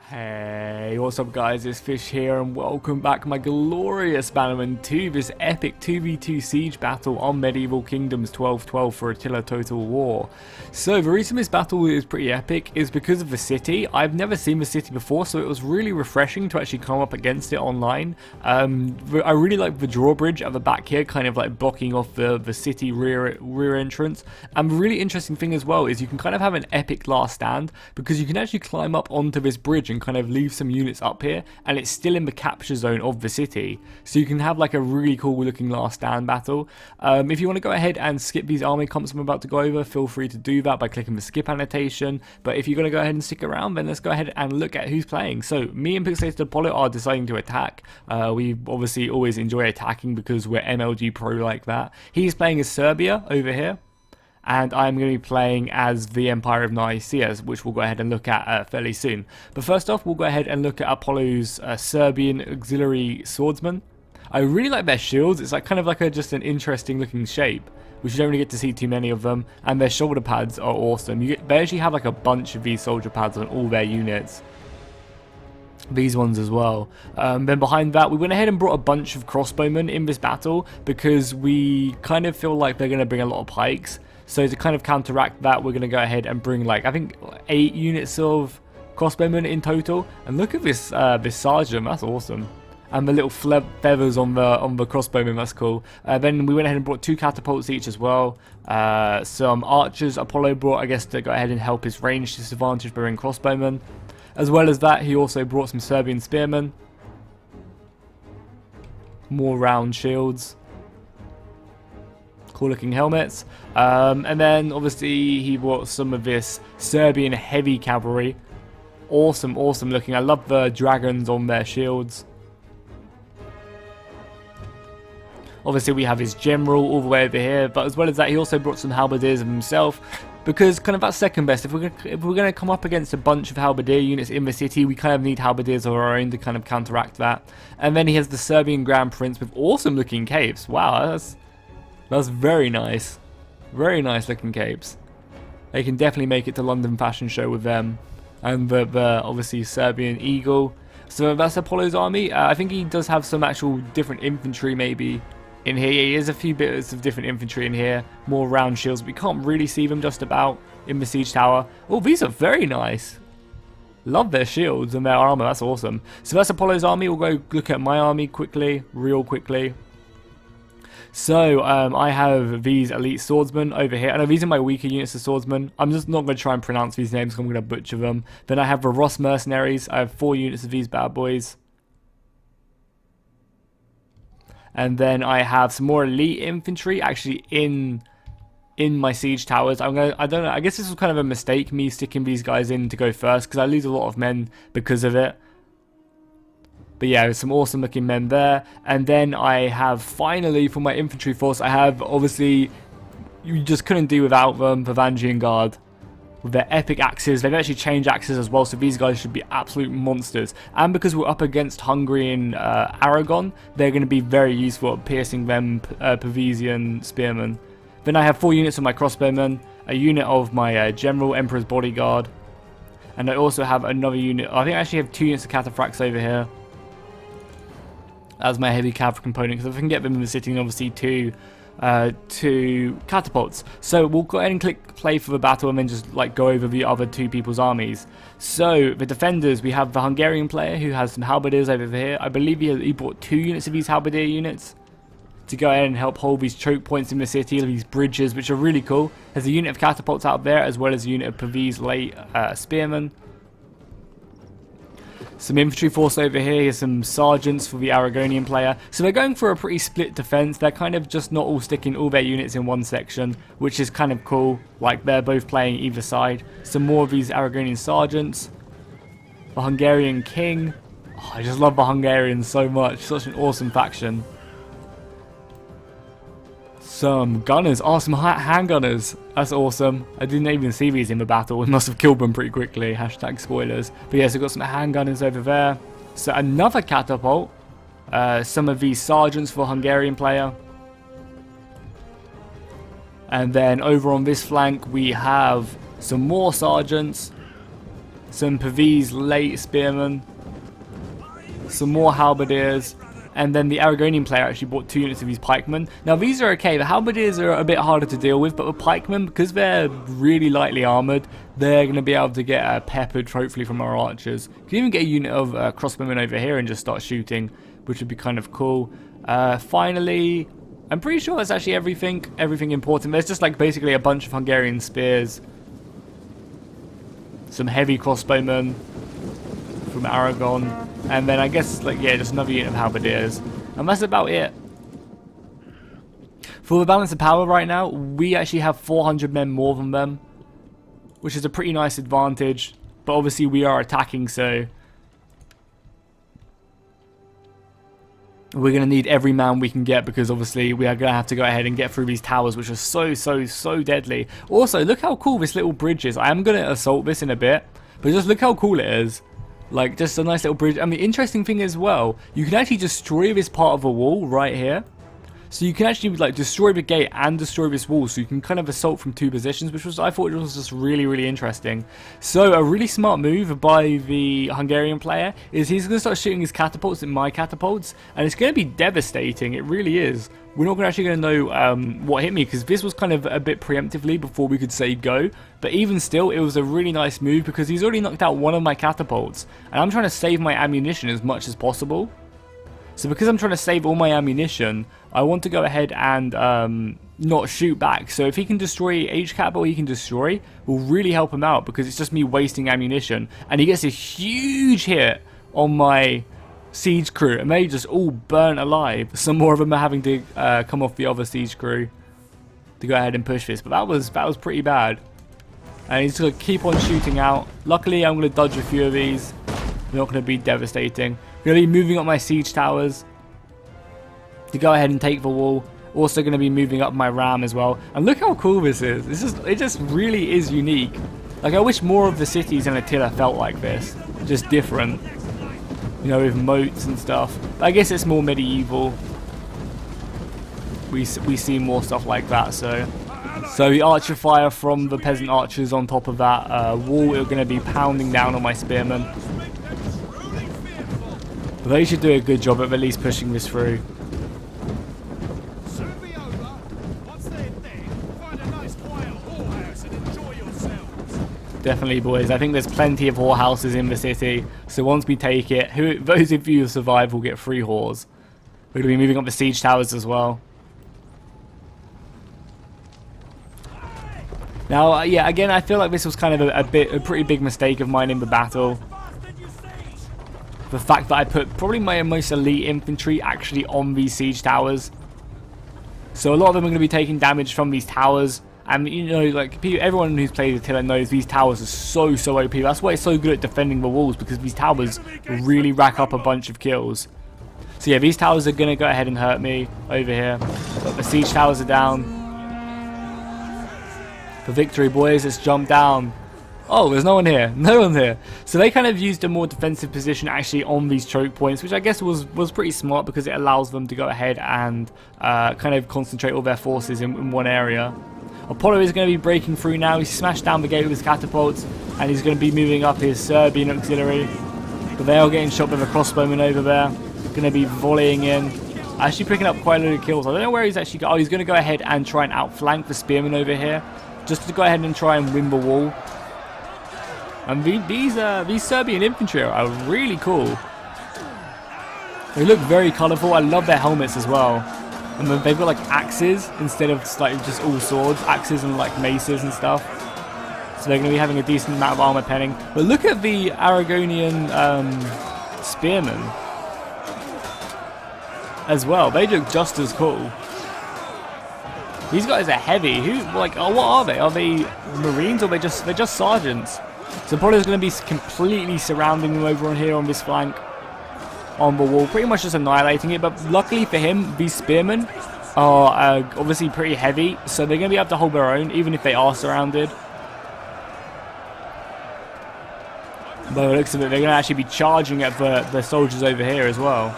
Hey, what's up guys, it's Fish here and welcome back my glorious bannerman to this epic 2v2 siege battle on Medieval Kingdoms 1212 for Attila Total War. So the reason this battle is pretty epic is because of the city. I've never seen the city before, so it was really refreshing to actually come up against it online. I really like the drawbridge at the back here, kind of like blocking off the city rear entrance. And the really interesting thing as well is you can kind of have an epic last stand because you can actually climb up onto this bridge and kind of leave some units up here, and it's still in the capture zone of the city, so you can have like a really cool looking last stand battle. If you want to go ahead and skip these army comps I'm about to go over, feel free to do that by clicking the skip annotation, but if you're going to go ahead and stick around, then let's go ahead and look at who's playing. So me and Pixelated Apollo are deciding to attack. We obviously always enjoy attacking because we're MLG pro like that. He's playing as Serbia over here, and I'm going to be playing as the Empire of Nicaea, which we'll go ahead and look at fairly soon. But first off, we'll go ahead and look at Apollo's Serbian auxiliary swordsman. I really like their shields. It's like kind of like just an interesting looking shape, which you don't really get to see too many of them, and their shoulder pads are awesome. They actually have like a bunch of these soldier pads on all their units. These ones as well. Then behind that, we went ahead and brought a bunch of crossbowmen in this battle because we kind of feel like they're going to bring a lot of pikes. So to kind of counteract that, we're going to go ahead and bring like, I think 8 units of crossbowmen in total. And look at this this sergeant, that's awesome. And the little feathers on the crossbowmen, that's cool. Then we went ahead and brought 2 catapults each as well. Some archers Apollo brought, I guess, to go ahead and help his range disadvantage by bringing crossbowmen. As well as that, he also brought some Serbian spearmen. More round shields. Cool looking helmets. And then obviously he brought some of this Serbian heavy cavalry. Awesome looking. I love the dragons on their shields. Obviously we have his general all the way over here, but as well as that, he also brought some halberdiers of himself, because kind of that's second best. If we're going to come up against a bunch of halberdier units in the city, we kind of need halberdiers of our own to kind of counteract that. And then he has the Serbian Grand Prince with awesome looking capes. Wow, that's very nice. Very nice looking capes. They can definitely make it to London Fashion Show with them. And the obviously Serbian Eagle. So that's Apollo's army. I think he does have some actual different infantry maybe in here. He has a few bits of different infantry in here. More round shields. We can't really see them just about in the siege tower. Oh, these are very nice. Love their shields and their armor. That's awesome. So that's Apollo's army. We'll go look at my army quickly. Real quickly. So, I have these elite swordsmen over here. I know these are my weaker units of swordsmen. I'm just not going to try and pronounce these names because I'm going to butcher them. Then I have the Ross mercenaries. I have 4 units of these bad boys. And then I have some more elite infantry actually in my siege towers. I don't know. I guess this was kind of a mistake, me sticking these guys in to go first, because I lose a lot of men because of it. But yeah, some awesome looking men there. And then I have finally, for my infantry force, I have obviously, you just couldn't do without them, the Varangian Guard. With their epic axes. They've actually changed axes as well, so these guys should be absolute monsters. And because we're up against Hungary and Aragon, they're going to be very useful at piercing them Pavesian spearmen. Then I have 4 units of my crossbowmen, a unit of my General Emperor's Bodyguard, and I also have another unit. I think I actually have 2 units of cataphracts over here as my heavy cavalry component, because if I can get them in the city, and obviously 2 catapults. So we'll go ahead and click play for the battle and then just like go over the other 2 people's armies. So the defenders, we have the Hungarian player who has some halberdiers over here. I believe he brought 2 units of these halberdier units to go ahead and help hold these choke points in the city, these bridges, which are really cool. There's a unit of catapults out there, as well as a unit of Pavese late spearmen. Some infantry force over here. Here's some sergeants for the Aragonian player. So they're going for a pretty split defense. They're kind of just not all sticking all their units in one section, which is kind of cool. Like they're both playing either side. Some more of these Aragonian sergeants. The Hungarian king. Oh, I just love the Hungarians so much. Such an awesome faction. Some gunners. Oh, some handgunners. That's awesome. I didn't even see these in the battle. We must have killed them pretty quickly. Hashtag spoilers. But yes, we've got some handgunners over there. So another catapult. Some of these sergeants for Hungarian player. And then over on this flank, we have some more sergeants. some Pavese late spearmen, some more halberdiers, and then the Aragonian player actually bought 2 units of these pikemen. Now these are okay, the halberdiers are a bit harder to deal with, but the pikemen, because they're really lightly armoured, they're going to be able to get peppered hopefully from our archers. You can even get a unit of crossbowmen over here and just start shooting, which would be kind of cool. Finally, I'm pretty sure that's actually everything important. There's just like basically a bunch of Hungarian spears, some heavy crossbowmen from Aragon, and then I guess like just another unit of halberdiers, and that's about it. For the balance of power right now, we actually have 400 men more than them, which is a pretty nice advantage, but obviously we are attacking, so we're going to need every man we can get, because obviously we are going to have to go ahead and get through these towers, which are so deadly. Also, look how cool this little bridge is. I am going to assault this in a bit, but just look how cool it is. Like, just a nice little bridge. And the interesting thing as well, you can actually destroy this part of a wall right here. So you can actually like destroy the gate and destroy this wall, so you can kind of assault from 2 positions, which was, I thought it was just really interesting. So a really smart move by the Hungarian player is he's going to start shooting his catapults at my catapults, and it's going to be devastating. It really is. We're not actually going to know what hit me, because this was kind of a bit preemptively before we could say go. But even still, it was a really nice move, because he's already knocked out one of my catapults, and I'm trying to save my ammunition as much as possible. So because I'm trying to save all my ammunition, I want to go ahead and not shoot back. So if he can destroy each catapult he can destroy, will really help him out, because it's just me wasting ammunition. And he gets a huge hit on my siege crew, and they just all burnt alive. Some more of them are having to come off the other siege crew to go ahead and push this. But that was pretty bad. And he's going to keep on shooting out. Luckily, I'm going to dodge a few of these. They're not going to be devastating. I'm going to be moving up my siege towers to go ahead and take the wall. Also going to be moving up my ram as well. And look how cool this is. It just really is unique. Like, I wish more of the cities in Attila felt like this. Just different. You know, with moats and stuff. But I guess it's more medieval. We see more stuff like that, so the archer fire from the peasant archers on top of that wall are going to be pounding down on my spearmen. But they should do a good job of at least pushing this through. Definitely, boys. I think there's plenty of whorehouses in the city. So once we take it, those of you who survive will get 3 whores. We're going to be moving up the siege towers as well. Now, yeah, again, I feel like this was kind of a pretty big mistake of mine in the battle. The fact that I put probably my most elite infantry actually on these siege towers. So a lot of them are going to be taking damage from these towers. And, you know, like, everyone who's played Attila knows these towers are so OP. That's why it's so good at defending the walls, because these towers really rack up a bunch of kills. So yeah, these towers are going to go ahead and hurt me over here. But the siege towers are down. For victory, boys, let's jump down. Oh, there's no one here. No one here. So they kind of used a more defensive position actually on these choke points, which I guess was pretty smart, because it allows them to go ahead and kind of concentrate all their forces in one area. Apollo is going to be breaking through now. He's smashed down the gate with his catapults, and he's going to be moving up his Serbian auxiliary. But they are getting shot with a crossbowman over there. Going to be volleying in. Actually picking up quite a lot of kills. I don't know where he's actually going. Oh, he's going to go ahead and try and outflank the spearmen over here, just to go ahead and try and win the wall. And these Serbian infantry are really cool. They look very colourful. I love their helmets as well. And they've got like axes instead of like just all swords. Axes and like maces and stuff. So they're going to be having a decent amount of armor penning. But look at the Aragonian spearmen as well. They look just as cool. These guys are heavy. What are they? Are they Marines, or they're just sergeants? So Apollo's going to be completely surrounding them over on here on this flank, on the wall, pretty much just annihilating it. But luckily for him, these spearmen are obviously pretty heavy, so they're going to be able to hold their own, even if they are surrounded. By the looks of it, they're going to actually be charging at the soldiers over here as well,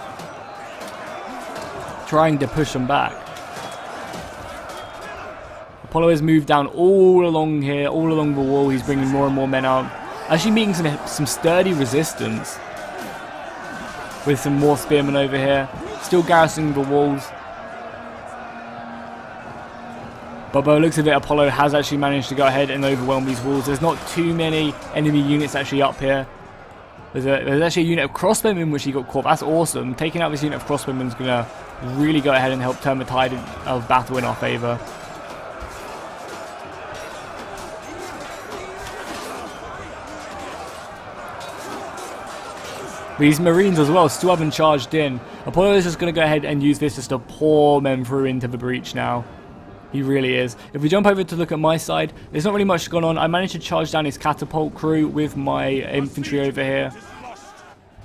trying to push them back. Apollo has moved down all along here, all along the wall. He's bringing more and more men out. Actually meeting some sturdy resistance. With some more spearmen over here. Still garrisoning the walls. But by the looks of it, Apollo has actually managed to go ahead and overwhelm these walls. There's not too many enemy units actually up here. There's actually a unit of crossbowmen which he got caught. That's awesome. Taking out this unit of crossbowmen is going to really go ahead and help turn the tide of battle in our favour. These Marines as well still haven't charged in. Apollo is just going to go ahead and use this just to pour men through into the breach now. He really is. If we jump over to look at my side, there's not really much going on. I managed to charge down his catapult crew with my infantry over here.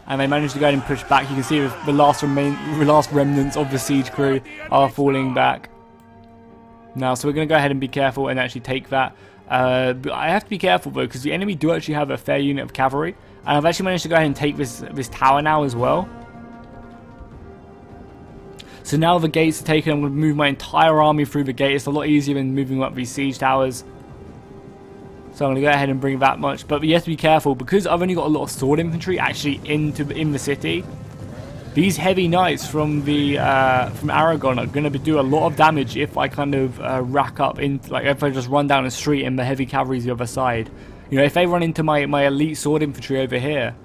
And they managed to go ahead and push back. You can see the last remnants of the siege crew are falling back. Now, so we're going to go ahead and be careful and actually take that. But I have to be careful though, because the enemy do actually have a fair unit of cavalry. And I've actually managed to go ahead and take this tower now as well. So now the gates are taken, I'm going to move my entire army through the gate. It's a lot easier than moving up these siege towers. So I'm going to go ahead and bring that much. But you have to be careful, because I've only got a lot of sword infantry actually in the city. These heavy knights from Aragon are going to do a lot of damage if I kind of rack up, if I just run down a street and the heavy cavalry's the other side. You know, if they run into my elite sword infantry over here,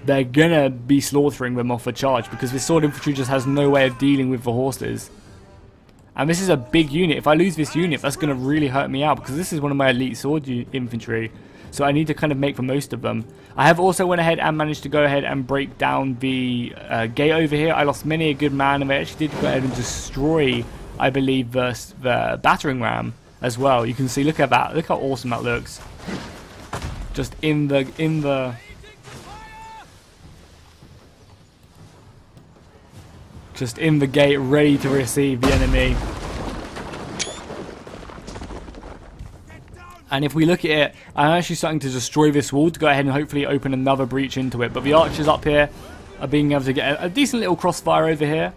they're gonna be slaughtering them off a charge, because this sword infantry just has no way of dealing with the horses. And this is a big unit. If I lose this unit, that's gonna really hurt me out, because this is one of my elite sword infantry. So I need to kind of make the most of them. I have also went ahead and managed to go ahead and break down the gate over here. I lost many a good man, and they actually did go ahead and destroy, I believe, the battering ram as well. You can see, look at that. Look how awesome that looks. Just in the gate, ready to receive the enemy. And if we look at it, I'm actually starting to destroy this wall to go ahead and hopefully open another breach into it. But the archers up here are being able to get a decent little crossfire over here.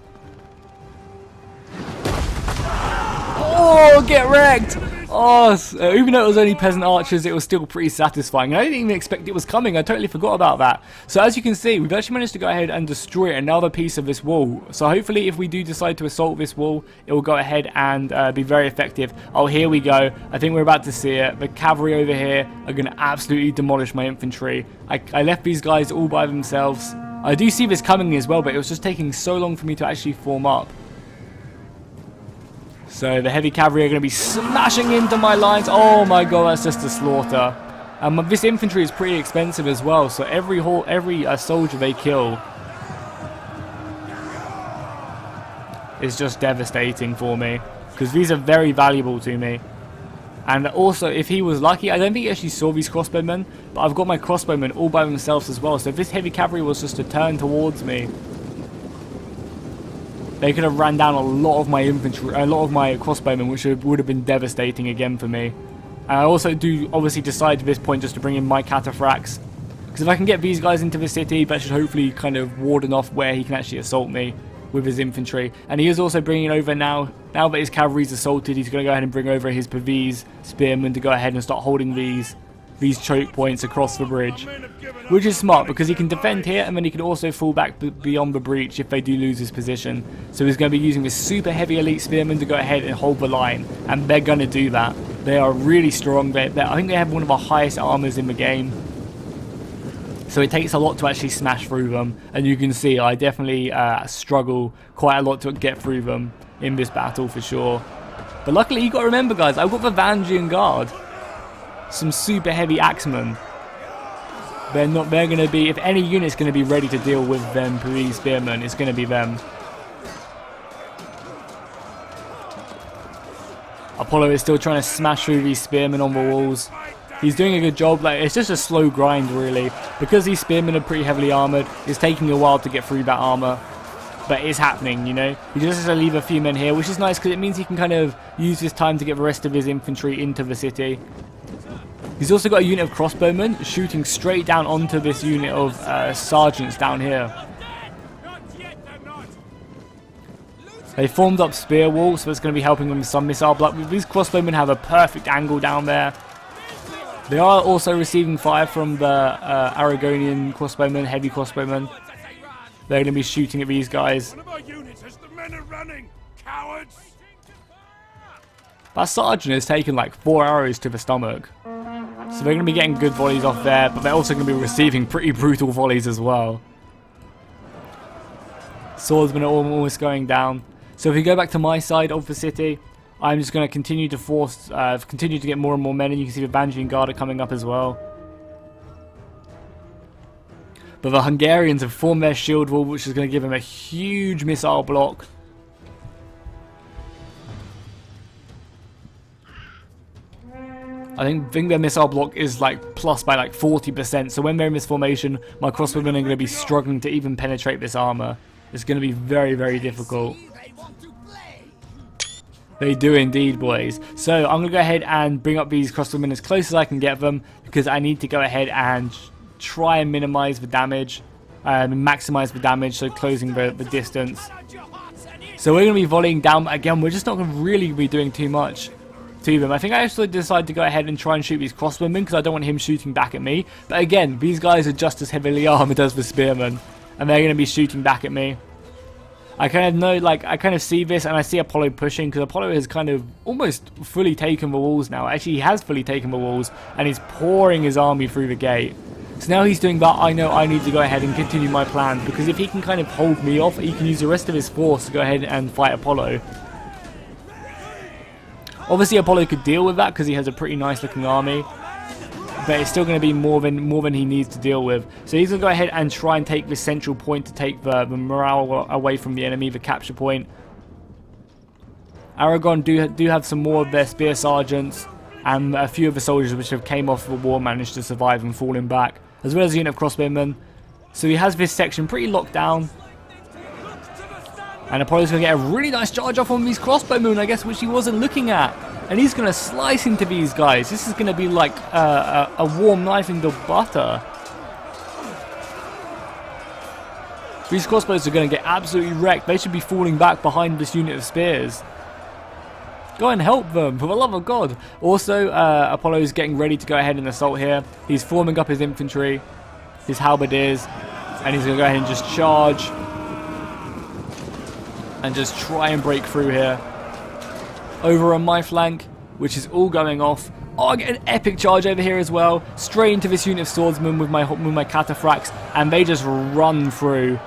Oh, get wrecked! Oh, even though it was only peasant archers, it was still pretty satisfying. I didn't even expect it was coming. I totally forgot about that. So as you can see, we've actually managed to go ahead and destroy another piece of this wall. So hopefully if we do decide to assault this wall, it will go ahead and be very effective. Oh, here we go. I think we're about to see it. The cavalry over here are going to absolutely demolish my infantry. I left these guys all by themselves. I do see this coming as well, but it was just taking so long for me to actually form up. So the heavy cavalry are going to be smashing into my lines. Oh my god, that's just a slaughter. This infantry is pretty expensive as well, so every soldier they kill is just devastating for me, because these are very valuable to me. And also, if he was lucky, I don't think he actually saw these crossbowmen, but I've got my crossbowmen all by themselves as well. So if this heavy cavalry was just to turn towards me, they could have ran down a lot of my infantry, a lot of my crossbowmen, which would have been devastating again for me. And I also do obviously decide at this point just to bring in my cataphracts, because if I can get these guys into the city, that should hopefully kind of warden off where he can actually assault me with his infantry. And he is also bringing over now that his cavalry's assaulted, he's going to go ahead and bring over his Pavese spearmen to go ahead and start holding these choke points across the bridge, which is smart, because he can defend here and then he can also fall back beyond the breach if they do lose his position. So he's going to be using this super heavy elite spearmen to go ahead and hold the line, and they're going to do that. They are really strong. I think they have one of the highest armors in the game, so it takes a lot to actually smash through them. And you can see I definitely struggle quite a lot to get through them in this battle for sure. But luckily, you got to remember, guys, I've got the Vangian Guard, some super heavy axemen. They're going to be, if any unit's going to be ready to deal with them Pavese spearmen, it's going to be them. Apollo is still trying to smash through these spearmen on the walls. He's doing a good job. It's just a slow grind, really, because these spearmen are pretty heavily armored. It's taking a while to get through that armor, but it's happening, you know. He just has to leave a few men here, which is nice, because it means he can kind of use this time to get the rest of his infantry into the city. He's also got a unit of crossbowmen shooting straight down onto this unit of sergeants down here. They formed up spear walls, so it's going to be helping them with some missile block. These crossbowmen have a perfect angle down there. They are also receiving fire from the Aragonian crossbowmen, heavy crossbowmen. They're going to be shooting at these guys. One of our units as the men are running, cowards! That sergeant has taken like 4 arrows to the stomach. So they're going to be getting good volleys off there, but they're also going to be receiving pretty brutal volleys as well. Swordsmen are almost going down. So if we go back to my side of the city, I'm just going to continue to continue to get more and more men, and you can see the Vanguard Guard are coming up as well. But the Hungarians have formed their shield wall, which is going to give them a huge missile block. I think their missile block is like plus by like 40%, so when they're in this formation, my crossbowmen are going to be struggling to even penetrate this armor. It's going to be very, very difficult. They do indeed, boys. So I'm going to go ahead and bring up these crossbowmen as close as I can get them, because I need to go ahead and try and minimize the damage, maximize the damage, so closing the distance. So we're going to be volleying down, but again, we're just not going to really be doing too much to them. I think I actually decided to go ahead and try and shoot these crossbowmen because I don't want him shooting back at me. But again, these guys are just as heavily armored as the spearmen, and they're going to be shooting back at me. I kind of know, like, I kind of see this, and I see Apollo pushing, because Apollo has kind of almost fully taken the walls now. Actually, he has fully taken the walls, and he's pouring his army through the gate. So now he's doing that, I know I need to go ahead and continue my plan, because if he can kind of hold me off, he can use the rest of his force to go ahead and fight Apollo. Obviously, Apollo could deal with that, because he has a pretty nice looking army. But it's still going to be more than he needs to deal with. So he's going to go ahead and try and take this central point to take the morale away from the enemy, the capture point. Aragon do have some more of their spear sergeants, and a few of the soldiers which have came off the war managed to survive and falling back, as well as a unit of crossbowmen. So he has this section pretty locked down. And Apollo's going to get a really nice charge off on these crossbowmen, I guess, which he wasn't looking at. And he's going to slice into these guys. This is going to be like a warm knife into butter. These crossbows are going to get absolutely wrecked. They should be falling back behind this unit of spears. Go and help them, for the love of God. Also, Apollo is getting ready to go ahead and assault here. He's forming up his infantry, his halberdiers, and he's going to go ahead and just charge and just try and break through here. Over on my flank, which is all going off. Oh, I get an epic charge over here as well. Straight into this unit of swordsmen with my cataphracts, and they just run through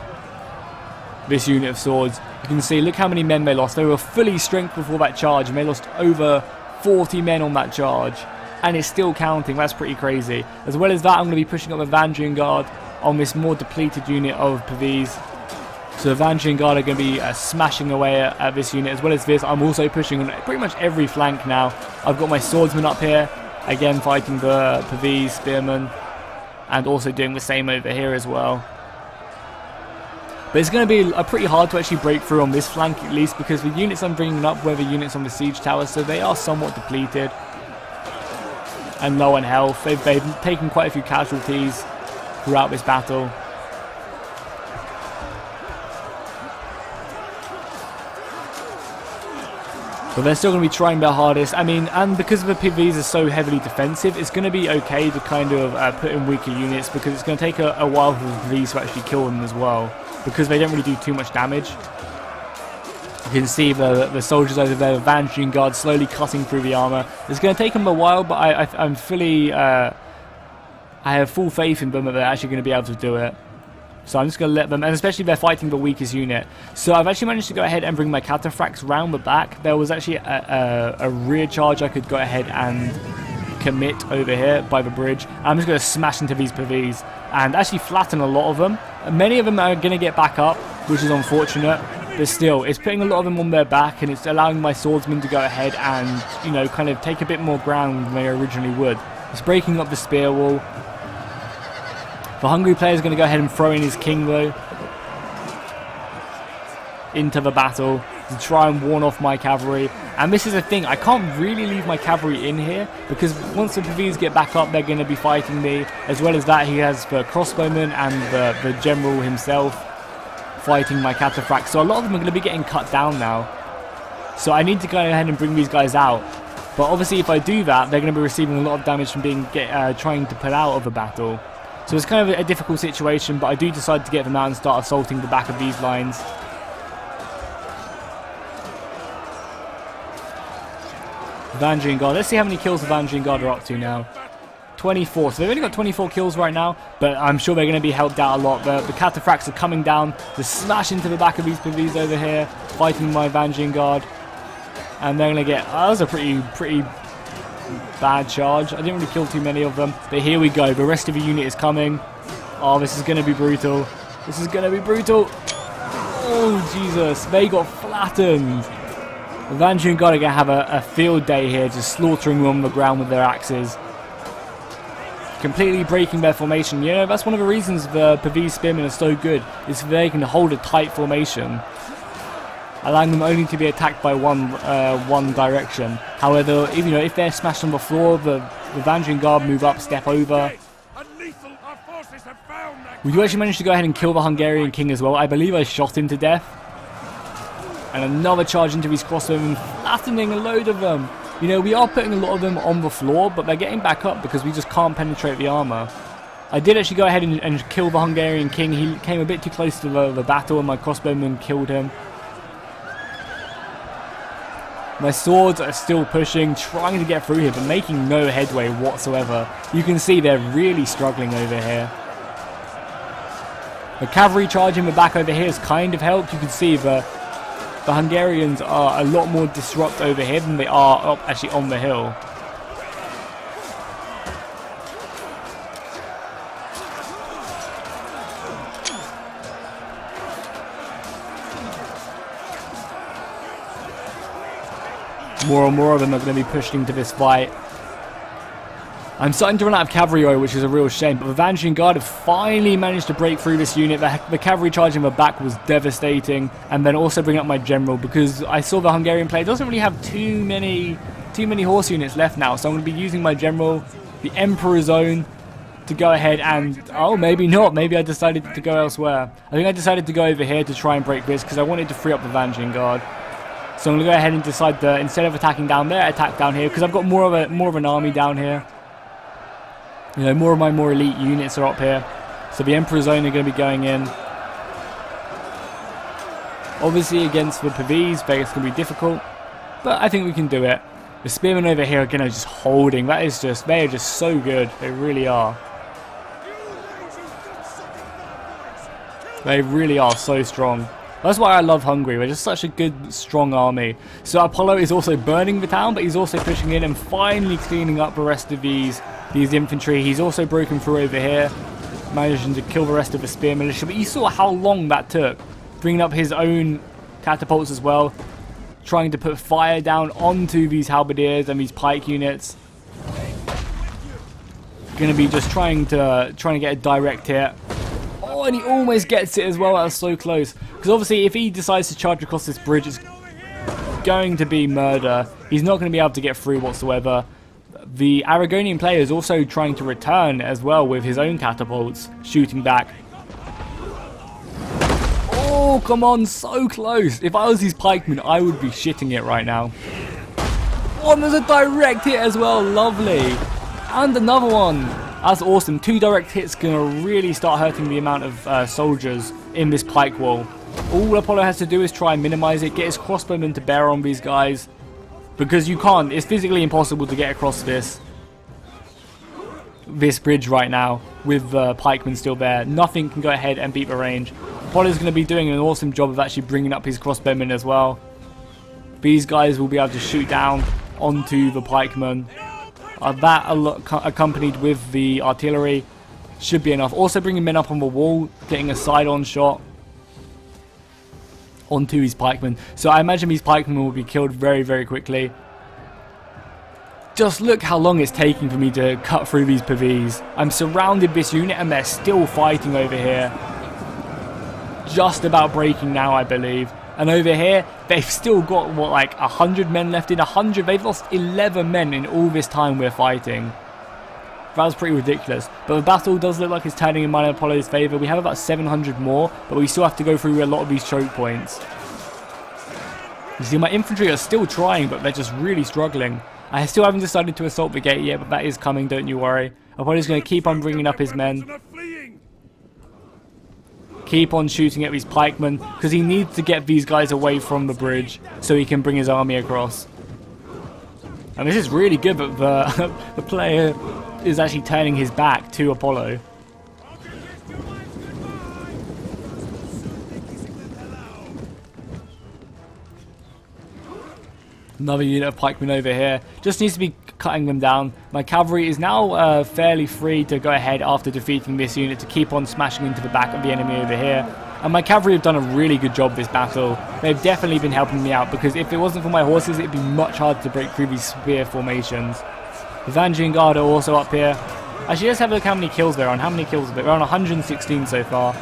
this unit of swords. You can see, look how many men they lost. They were fully strength before that charge, and they lost over 40 men on that charge. And it's still counting. That's pretty crazy. As well as that, I'm going to be pushing up the Vanguard Guard on this more depleted unit of Pavis. So the Vanguard Guard are going to be smashing away at this unit. As well as this, I'm also pushing on pretty much every flank now. I've got my swordsmen up here, again fighting the Pavis spearmen, and also doing the same over here as well. But it's going to be pretty hard to actually break through on this flank, at least, because the units I'm bringing up were the units on the siege tower, so they are somewhat depleted and low on health. They've taken quite a few casualties throughout this battle. But they're still going to be trying their hardest. I mean, and because the PVs are so heavily defensive, it's going to be okay to kind of put in weaker units, because it's going to take a while for the PVs to actually kill them as well, because they don't really do too much damage. You can see the soldiers over there, the Vanguard Guard, slowly cutting through the armor. It's going to take them a while, but I'm fully... I have full faith in them that they're actually going to be able to do it. So I'm just going to let them, and especially if they're fighting the weakest unit. So I've actually managed to go ahead and bring my cataphracts round the back. There was actually a rear charge I could go ahead and commit over here by the bridge. I'm just going to smash into these Pavis and actually flatten a lot of them. Many of them are going to get back up, which is unfortunate. But still, it's putting a lot of them on their back, and it's allowing my swordsmen to go ahead and, you know, kind of take a bit more ground than they originally would. It's breaking up the spear wall. The hungry player is going to go ahead and throw in his king, though, into the battle to try and warn off my cavalry. And this is the thing, I can't really leave my cavalry in here, because once the Pavis get back up, they're going to be fighting me. As well as that, he has the crossbowmen and the general himself fighting my cataphracts. So a lot of them are going to be getting cut down now. So I need to go ahead and bring these guys out, But obviously if I do that, they're going to be receiving a lot of damage from being trying to pull out of a battle. So it's kind of a difficult situation, but I do decide to get them out and start assaulting the back of these lines. Vanguard Guard. Let's see how many kills the Vanguard Guard are up to now. 24. So they've only got 24 kills right now, but I'm sure they're going to be helped out a lot. The cataphracts are coming down to smash into the back of these PVs over here, fighting my Vanguard Guard. And they're going to get... Oh, that was a pretty bad charge. I didn't really kill too many of them, but here we go. The rest of the unit is coming. Oh, this is going to be brutal. This is going to be brutal. Oh, Jesus. They got flattened. The Vanguard Guard are going to have a field day here, just slaughtering them on the ground with their axes. Completely breaking their formation. You know, that's one of the reasons the PV Spearmen are so good, is they can hold a tight formation, allowing them only to be attacked by one direction. However, if they're smashed on the floor, the Vanguard Guard move up, step over. We do actually manage to go ahead and kill the Hungarian king as well. I believe I shot him to death. And another charge into his crossbowmen, flattening a load of them. You know, we are putting a lot of them on the floor, but they're getting back up because we just can't penetrate the armor. I did actually go ahead and kill the Hungarian king. He came a bit too close to the battle and my crossbowmen killed him. My swords are still pushing, trying to get through here, but making no headway whatsoever. You can see they're really struggling over here. The cavalry charge in the back over here has kind of helped. You can see the Hungarians are a lot more disrupt over here than they are up actually on the hill. More and more of them are going to be pushed into this fight. I'm starting to run out of cavalry oil, which is a real shame, but the Vanguard Guard have finally managed to break through this unit. The cavalry charge in the back was devastating, and then also bring up my general, because I saw the Hungarian player doesn't really have too many horse units left now, so I'm going to be using my general, the Emperor's Zone, to go ahead and... Oh, maybe not. Maybe I decided to go elsewhere. I think I decided to go over here to try and break this, because I wanted to free up the Vanguard Guard. So I'm going to go ahead and decide to, instead of attacking down there, attack down here, because I've got more of an army down here. You know, more of my more elite units are up here. So the Emperor's Zone are going to be going in. Obviously against the PVs, it's going to be difficult. But I think we can do it. The Spearmen over here are going to just holding. They are just so good. They really are. They really are so strong. That's why I love Hungary. We're just such a good, strong army. So Apollo is also burning the town, but he's also pushing in and finally cleaning up the rest of these infantry. He's also broken through over here, managing to kill the rest of the spear militia. But you saw how long that took, bringing up his own catapults as well, trying to put fire down onto these halberdiers and these pike units. Going to be just trying to get a direct hit. Oh, and he almost gets it as well. That was so close. Because obviously, if he decides to charge across this bridge, it's going to be murder. He's not going to be able to get through whatsoever. The Aragonian player is also trying to return as well with his own catapults, shooting back. Oh, come on, so close. If I was his pikeman, I would be shitting it right now. Oh, and there's a direct hit as well. Lovely. And another one. That's awesome. 2 direct hits going to really start hurting the amount of soldiers in this pike wall. All Apollo has to do is try and minimize it, get his crossbowmen to bear on these guys. Because you can't. It's physically impossible to get across this bridge right now with the pikemen still there. Nothing can go ahead and beat the range. Apollo's going to be doing an awesome job of actually bringing up his crossbowmen as well. These guys will be able to shoot down onto the pikemen. That accompanied with the artillery should be enough. Also bringing men up on the wall, getting a side-on shot onto his pikemen. So I imagine these pikemen will be killed very, very quickly. Just look how long it's taking for me to cut through these PVs. I'm surrounded this unit and they're still fighting over here. Just about breaking now, I believe. And over here, they've still got, what, like 100 men left in? 100? They've lost 11 men in all this time we're fighting. That was pretty ridiculous. But the battle does look like it's turning in Minor Apollo's favour. We have about 700 more, but we still have to go through a lot of these choke points. You see, my infantry are still trying, but they're just really struggling. I still haven't decided to assault the gate yet, but that is coming, don't you worry. Apollo's going to keep on bringing up his men. Keep on shooting at these pikemen, because he needs to get these guys away from the bridge so he can bring his army across. And this is really good that the player is actually turning his back to Apollo. Another unit of pikemen over here. Just needs to be cutting them down. My cavalry is now fairly free to go ahead after defeating this unit to keep on smashing into the back of the enemy over here. And my cavalry have done a really good job this battle. They've definitely been helping me out, because if it wasn't for my horses, it'd be much harder to break through these spear formations. The Vanguard Guard are also up here. Actually, let's have a look how many kills they're on. How many kills are they? They're on 116 so far,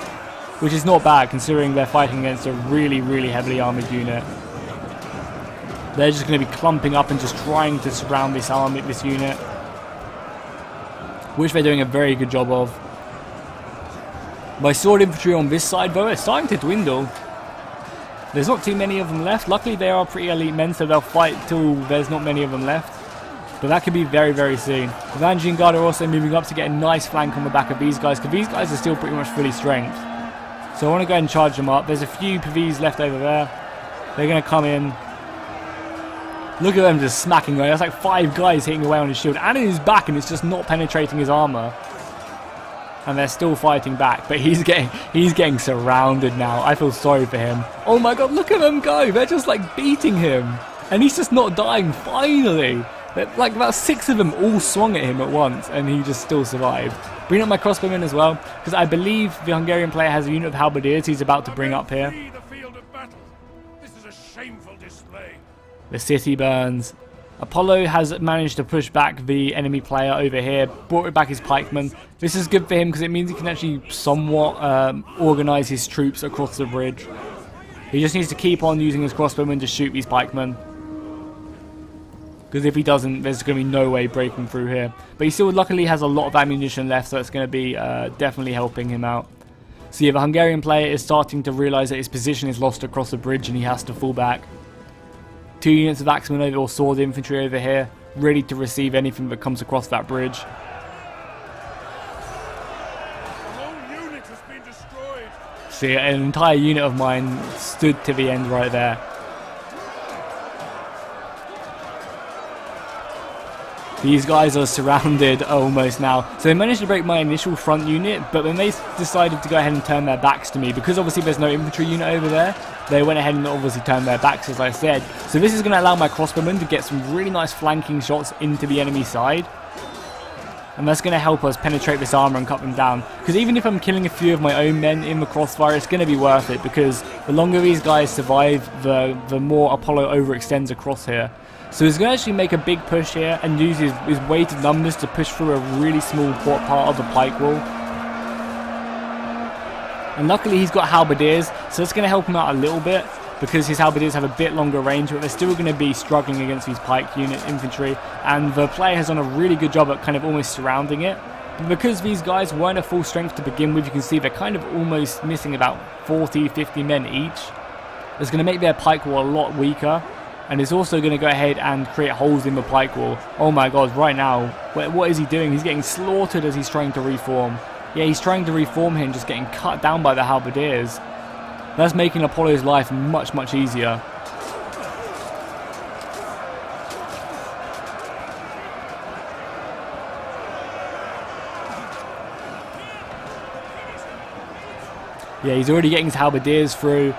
which is not bad considering they're fighting against a really, really heavily armoured unit. They're just going to be clumping up and just trying to surround this army, this unit, which they're doing a very good job of. My sword infantry on this side, though, is starting to dwindle. There's not too many of them left. Luckily, they are pretty elite men, so they'll fight till there's not many of them left. But that could be very, very soon. The Vanguard Guard are also moving up to get a nice flank on the back of these guys, because these guys are still pretty much fully strength. So I want to go ahead and charge them up. There's a few PVs left over there. They're going to come in. Look at them just smacking away. That's like 5 guys hitting away on his shield and in his back, and it's just not penetrating his armor. And they're still fighting back, but he's getting surrounded now. I feel sorry for him. Oh my god, look at them go. They're just like beating him, and he's just not dying. Finally, like about 6 of them all swung at him at once, and he just still survived. Bring up my crossbowmen as well, because I believe the Hungarian player has a unit of halberdiers he's about to bring up here. The city burns. Apollo has managed to push back the enemy player over here, brought back his pikemen. This is good for him because it means he can actually somewhat organise his troops across the bridge. He just needs to keep on using his crossbowmen to shoot these pikemen, because if he doesn't, there's going to be no way breaking through here. But he still luckily has a lot of ammunition left, so it's going to be definitely helping him out. So yeah, the Hungarian player is starting to realise that his position is lost across the bridge and he has to fall back. 2 units of axemen or sword infantry over here, ready to receive anything that comes across that bridge. See, an entire unit of mine stood to the end right there. These guys are surrounded almost now. So they managed to break my initial front unit, but then they decided to go ahead and turn their backs to me. Because obviously there's no infantry unit over there, they went ahead and obviously turned their backs, as I said. So this is going to allow my crossbowmen to get some really nice flanking shots into the enemy side. And that's going to help us penetrate this armor and cut them down. Because even if I'm killing a few of my own men in the crossfire, it's going to be worth it. Because the longer these guys survive, the more Apollo overextends across here. So he's going to actually make a big push here and use his weighted numbers to push through a really small part of the pike wall. And luckily he's got halberdiers, so it's going to help him out a little bit, because his halberdiers have a bit longer range, but they're still going to be struggling against these pike unit infantry. And the player has done a really good job at kind of almost surrounding it. Because these guys weren't at full strength to begin with, you can see they're kind of almost missing about 40-50 men each. It's going to make their pike wall a lot weaker. And it's also going to go ahead and create holes in the pike wall. Oh my god, right now, what is he doing? He's getting slaughtered as he's trying to reform. Yeah, he's trying to reform him, just getting cut down by the halberdiers. That's making Apollo's life much, much easier. Yeah, he's already getting his halberdiers through.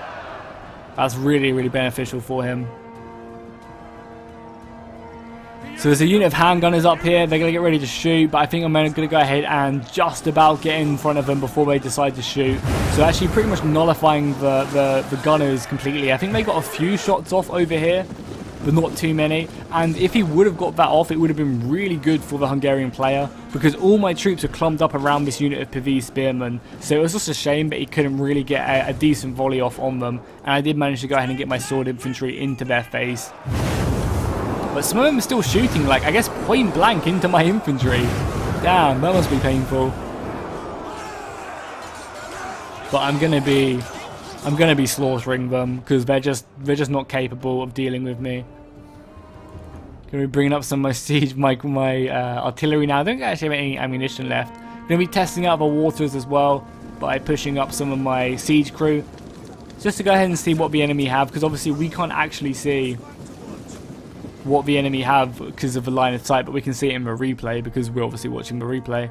That's really, really beneficial for him. So there's a unit of handgunners up here. They're going to get ready to shoot, but I think I'm going to go ahead and just about get in front of them before they decide to shoot. So actually pretty much nullifying the gunners completely. I think they got a few shots off over here, but not too many. And if he would have got that off, it would have been really good for the Hungarian player, because all my troops are clumped up around this unit of PV spearmen. So it was just a shame that he couldn't really get a decent volley off on them. And I did manage to go ahead and get my sword infantry into their face. But some of them are still shooting, like, I guess point blank into my infantry. Damn, that must be painful. But I'm gonna be slaughtering them, because they're just not capable of dealing with me. Gonna be bringing up some of my siege, my artillery now. I don't actually have any ammunition left. Gonna be testing out the waters as well by pushing up some of my siege crew, just to go ahead and see what the enemy have, because obviously we can't actually see what the enemy have because of the line of sight, but we can see it in the replay because we're obviously watching the replay.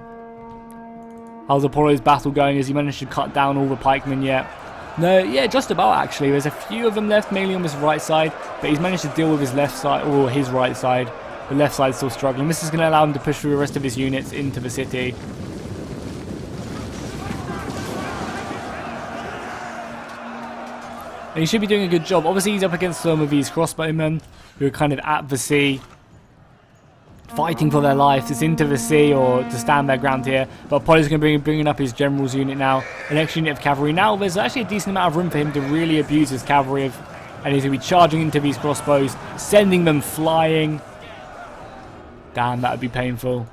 How's Apollo's battle going? Has he managed to cut down all the pikemen yet? No, yeah, just about actually. There's a few of them left, mainly on his right side, but he's managed to deal with his left side, or his right side. The left side's still struggling. This is going to allow him to push through the rest of his units into the city. And he should be doing a good job. Obviously, he's up against some of these crossbowmen who are kind of at the sea, fighting for their lives. It's into the sea or to stand their ground here. But Apollo's going to be bringing up his general's unit now. An extra unit of cavalry. Now there's actually a decent amount of room for him to really abuse his cavalry. And he's going to be charging into these crossbows, sending them flying. Damn, that would be painful.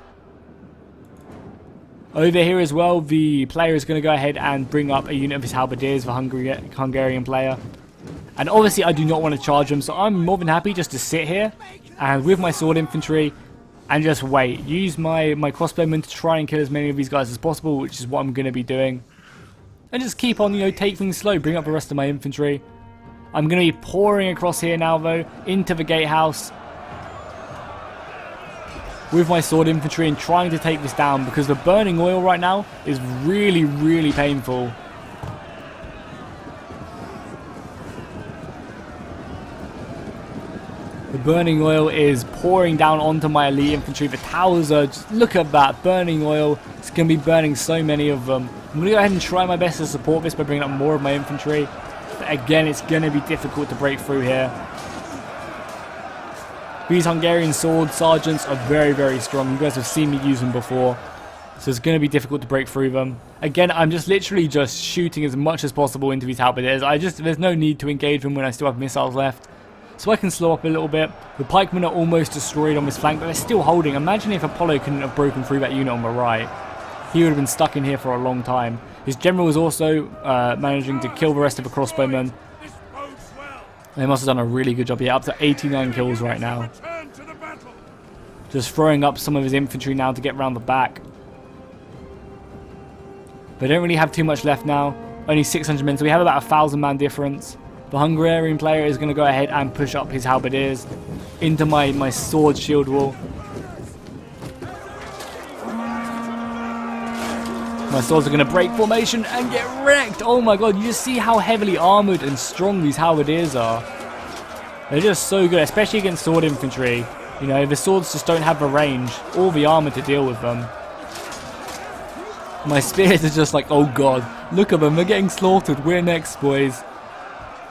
Over here as well, the player is going to go ahead and bring up a unit of his halberdiers, the Hungarian player. And obviously I do not want to charge him, so I'm more than happy just to sit here and with my sword infantry and just wait. Use my crossbowmen to try and kill as many of these guys as possible, which is what I'm going to be doing. And just keep on, take things slow, bring up the rest of my infantry. I'm going to be pouring across here now though, into the gatehouse with my sword infantry and trying to take this down, because the burning oil right now is really, really painful. The burning oil is pouring down onto my elite infantry. The towers are, just look at that, burning oil. It's going to be burning so many of them. I'm going to go ahead and try my best to support this by bringing up more of my infantry. But again, it's going to be difficult to break through here. These Hungarian sword sergeants are very, very strong. You guys have seen me use them before. So it's going to be difficult to break through them. Again, I'm just literally just shooting as much as possible into these halberdiers. There's no need to engage them when I still have missiles left. So I can slow up a little bit. The pikemen are almost destroyed on this flank, but they're still holding. Imagine if Apollo couldn't have broken through that unit on the right. He would have been stuck in here for a long time. His general was also managing to kill the rest of the crossbowmen. They must have done a really good job here, up to 89 kills right now. Just throwing up some of his infantry now to get around the back. They don't really have too much left now. Only 600 men, so we have about a 1,000 man difference. The Hungarian player is going to go ahead and push up his halberdiers into my sword shield wall. My swords are going to break formation and get wrecked. Oh my god, you just see how heavily armoured and strong these halberdiers are. They're just so good, especially against sword infantry. The swords just don't have the range or the armour to deal with them. My spears are just like, oh god, look at them, they're getting slaughtered. We're next, boys.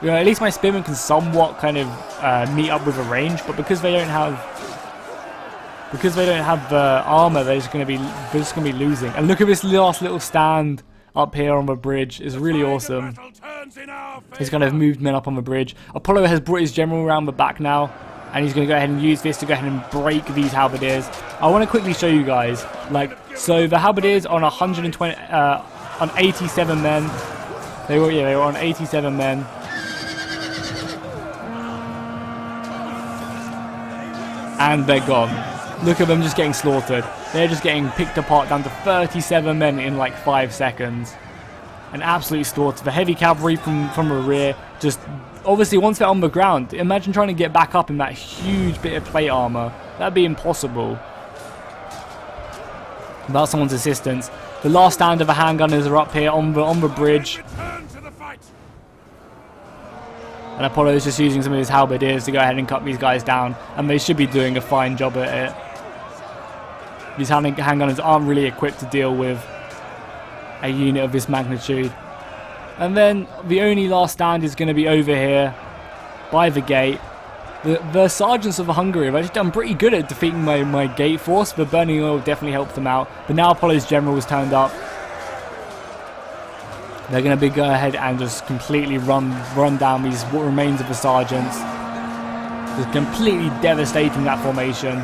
At least my spearmen can somewhat kind of meet up with a range, but because they don't have armor, they're just going to be losing. And look at this last little stand up here on the bridge. It's really awesome. He's kind of moved men up on the bridge. Apollo has brought his general around the back now, and he's going to go ahead and use this to go ahead and break these halberdiers. I want to quickly show you guys. So the halberdiers are on on 87 men. They were on 87 men. And they're gone. Look at them just getting slaughtered. They're just getting picked apart down to 37 men in like 5 seconds. An absolute slaughter. The heavy cavalry from the rear, just obviously once they're on the ground, imagine trying to get back up in that huge bit of plate armor. That'd be impossible without someone's assistance. The last stand of the handgunners are up here on the bridge. And Apollo is just using some of his halberdiers to go ahead and cut these guys down. And they should be doing a fine job at it. These handgunners aren't really equipped to deal with a unit of this magnitude. And then the only last stand is going to be over here by the gate. The sergeants of Hungary have actually done pretty good at defeating my gate force. The burning oil definitely helped them out. But now Apollo's general has turned up. They're going to go ahead and just completely run down these remains of the sergeants. Just completely devastating that formation.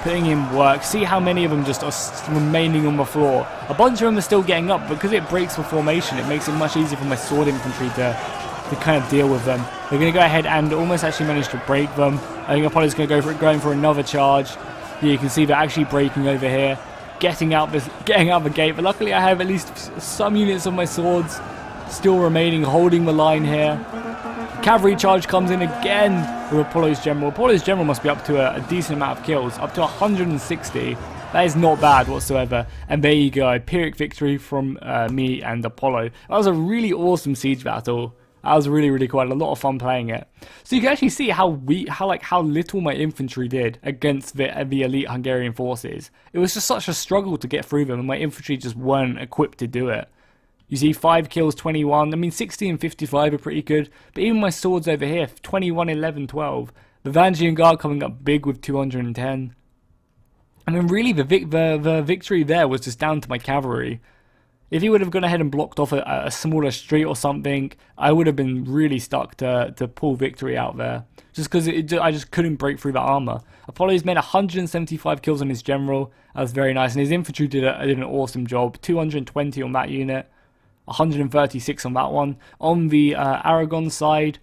Putting in work. See how many of them just are remaining on the floor. A bunch of them are still getting up. Because it breaks the formation, it makes it much easier for my sword infantry to to kind of deal with them. They're going to go ahead and almost actually manage to break them. I think Apollo's going to going for another charge. Yeah, you can see they're actually breaking over here, getting out the gate. But luckily, I have at least some units of my swords still remaining, holding the line here. Cavalry charge comes in again with Apollo's general. Apollo's general must be up to a decent amount of kills, up to 160. That is not bad whatsoever. And there you go, a Pyrrhic victory from me and Apollo. That was a really awesome siege battle. That was really, really cool. I had a lot of fun playing it. So you can actually see how little my infantry did against the elite Hungarian forces. It was just such a struggle to get through them, and my infantry just weren't equipped to do it. You see 5 kills, 21. I mean, 60 and 55 are pretty good. But even my swords over here, 21, 11, 12. The Vangian Guard coming up big with 210. I mean, really, the victory there was just down to my cavalry. If he would have gone ahead and blocked off a smaller street or something, I would have been really stuck to pull victory out there. Just because I just couldn't break through the armor. Apollo's made 175 kills on his general. That was very nice. And his infantry did an awesome job. 220 on that unit. 136 on that one. On the Aragon side,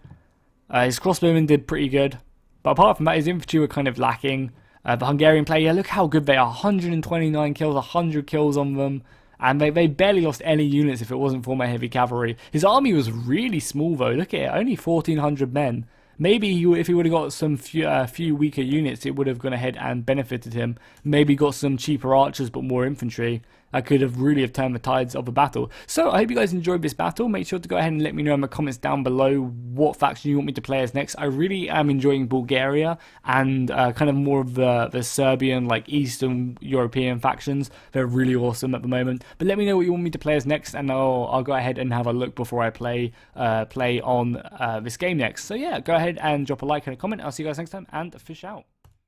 his crossbowmen did pretty good. But apart from that, his infantry were kind of lacking. The Hungarian player, yeah, look how good they are. 129 kills, 100 kills on them. And they barely lost any units if it wasn't for my heavy cavalry. His army was really small though. Look at it, only 1,400 men. Maybe if he would have got some few weaker units, it would have gone ahead and benefited him. Maybe got some cheaper archers but more infantry. That could have really turned the tides of the battle. So I hope you guys enjoyed this battle. Make sure to go ahead and let me know in the comments down below what faction you want me to play as next. I really am enjoying Bulgaria and kind of more of the Serbian, like Eastern European factions. They're really awesome at the moment. But let me know what you want me to play as next, and I'll go ahead and have a look before I play on this game next. So yeah, go ahead and drop a like and a comment. I'll see you guys next time, and fish out.